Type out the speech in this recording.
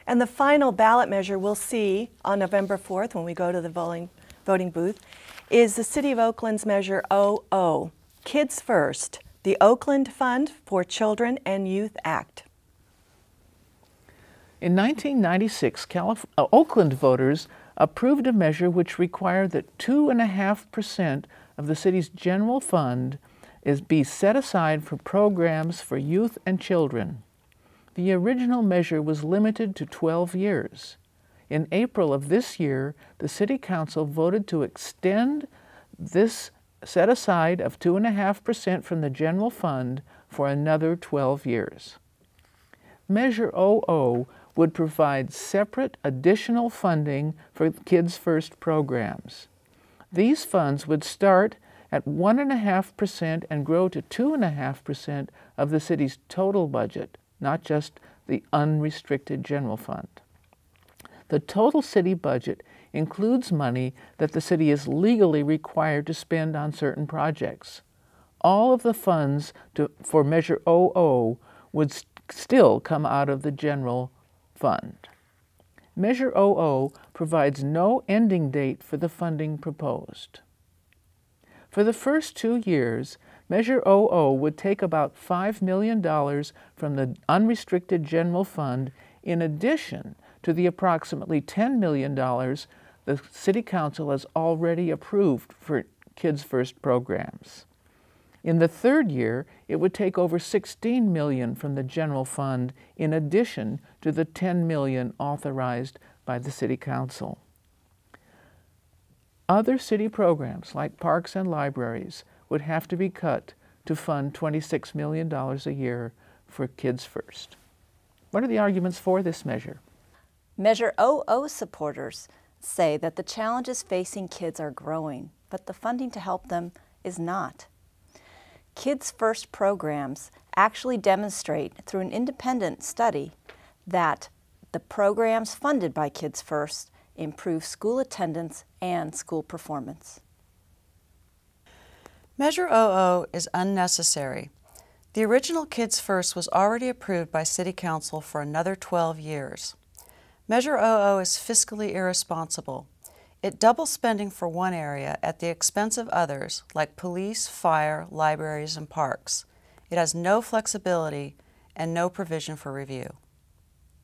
And the final ballot measure we'll see on November 4th when we go to the voting booth is the City of Oakland's Measure 00, Kids First, the Oakland Fund for Children and Youth Act. In 1996, Oakland voters approved a measure which required that 2.5% of the city's general fund be set aside for programs for youth and children. The original measure was limited to 12 years. In April of this year, the City Council voted to extend this set aside of 2.5% from the general fund for another 12 years. Measure 00 would provide separate additional funding for Kids First programs. These funds would start at 1.5% and grow to 2.5% of the city's total budget, not just the unrestricted general fund. The total city budget includes money that the city is legally required to spend on certain projects. All of the funds for Measure 00 would still come out of the general fund. Measure 00 provides no ending date for the funding proposed. For the first 2 years, Measure 00 would take about $5 million from the unrestricted general fund in addition to the approximately $10 million the City Council has already approved for Kids First programs. In the third year, it would take over $16 million from the general fund in addition to the $10 million authorized by the City Council. Other city programs like parks and libraries would have to be cut to fund $26 million a year for Kids First. What are the arguments for this measure? Measure 00 supporters say that the challenges facing kids are growing, but the funding to help them is not. Kids First programs actually demonstrate through an independent study that the programs funded by Kids First improve school attendance and school performance. Measure 00 is unnecessary. The original Kids First was already approved by City Council for another 12 years. Measure 00 is fiscally irresponsible. It doubles spending for one area at the expense of others, like police, fire, libraries, and parks. It has no flexibility and no provision for review.